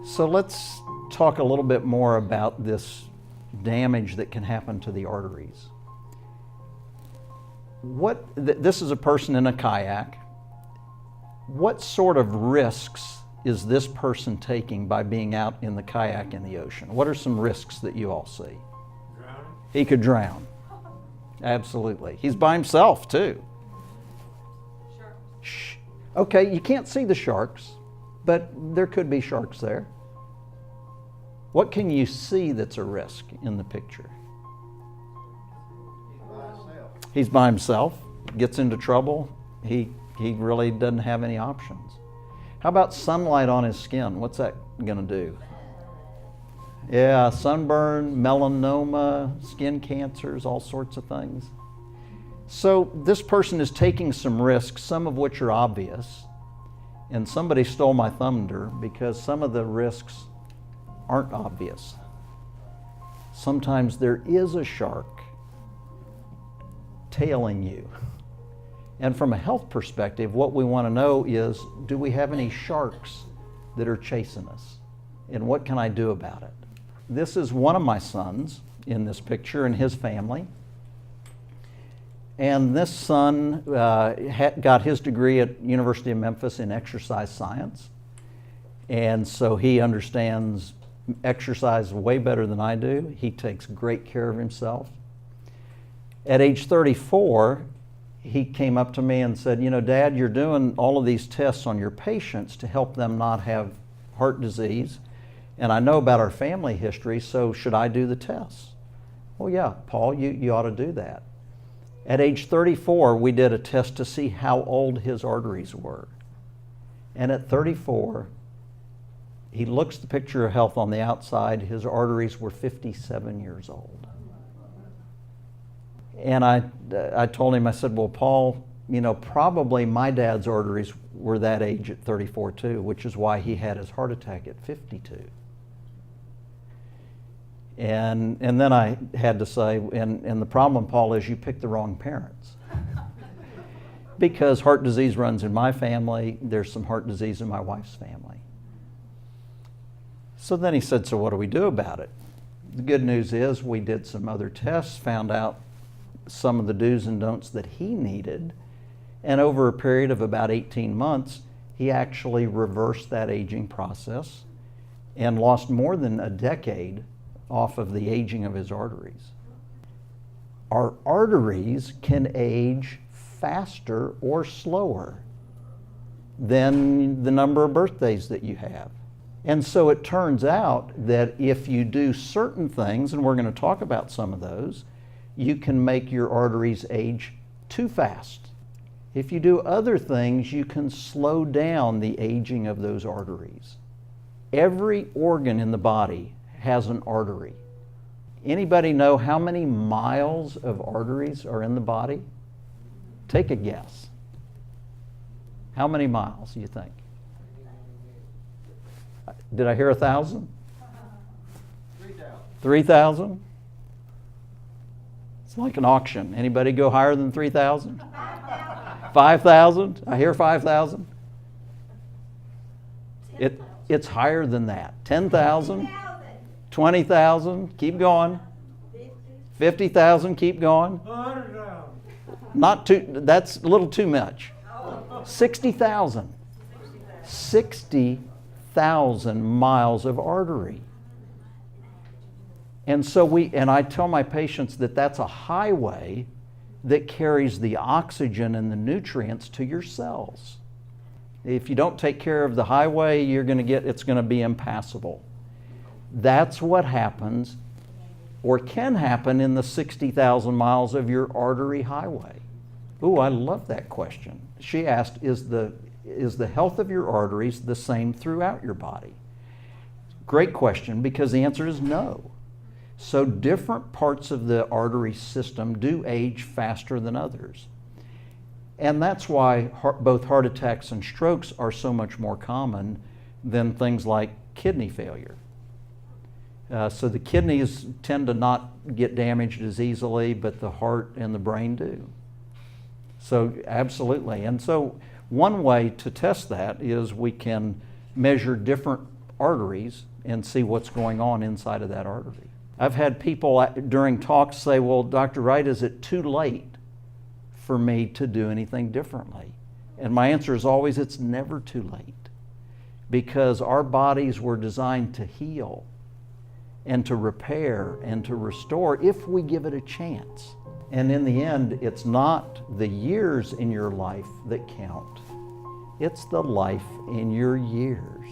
So let's talk a little bit more about this damage that can happen to the arteries. This is a person in a kayak. What sort of risks is this person taking by being out in the kayak in the ocean? What are some risks that you all see? Drowning. He could drown. Absolutely. He's by himself too. Sharks. Shh. Okay, you can't see the sharks, but there could be sharks there. What can you see that's a risk in the picture? He's by himself, gets into trouble. He really doesn't have any options. How about sunlight on his skin? What's that going to do? Yeah, sunburn, melanoma, skin cancers, all sorts of things. So this person is taking some risks, some of which are obvious. And somebody stole my thunder because some of the risks aren't obvious. Sometimes there is a shark tailing you. And from a health perspective, what we want to know is, do we have any sharks that are chasing us? And what can I do about it? This is one of my sons in this picture and his family. And this son got his degree at University of Memphis in exercise science. And so he understands exercise way better than I do. He takes great care of himself. At age 34, he came up to me and said, you know, Dad, you're doing all of these tests on your patients to help them not have heart disease. And I know about our family history, so should I do the tests? Well, yeah, Paul, you ought to do that. At age 34, we did a test to see how old his arteries were. And at 34, he looks the picture of health on the outside, his arteries were 57 years old. And I told him, I said, well, Paul, you know, probably my dad's arteries were that age at 34 too, which is why he had his heart attack at 52. And then I had to say, and the problem, Paul, is you picked the wrong parents. Because heart disease runs in my family, there's some heart disease in my wife's family. So then he said, so what do we do about it? The good news is we did some other tests, found out some of the do's and don'ts that he needed, and over a period of about 18 months, he actually reversed that aging process and lost more than a decade off of the aging of his arteries. Our arteries can age faster or slower than the number of birthdays that you have. And so it turns out that if you do certain things, and we're going to talk about some of those, you can make your arteries age too fast. If you do other things, you can slow down the aging of those arteries. Every organ in the body has an artery. Anybody know how many miles of arteries are in the body? Take a guess. How many miles do you think? Did I hear 1,000? 3,000. 3,000? It's like an auction. Anybody go higher than 3,000? 5,000? I hear 5,000. It's higher than that. 10,000? 20,000? Keep going. 50,000? Keep going. 100,000. Not too. That's a little too much. 60,000. 60,000 miles of artery. And so I tell my patients that that's a highway that carries the oxygen and the nutrients to your cells. If you don't take care of the highway, it's going to be impassable. That's what happens or can happen in the 60,000 miles of your artery highway. Ooh, I love that question. She asked, is the health of your arteries the same throughout your body? Great question, because the answer is no. So different parts of the artery system do age faster than others. And that's why both heart attacks and strokes are so much more common than things like kidney failure. So the kidneys tend to not get damaged as easily, but the heart and the brain do. So absolutely. And so one way to test that is we can measure different arteries and see what's going on inside of that artery. I've had people during talks say, well, Dr. Wright, is it too late for me to do anything differently? And my answer is always, it's never too late, because our bodies were designed to heal and to repair and to restore if we give it a chance. And in the end, it's not the years in your life that count. It's the life in your years.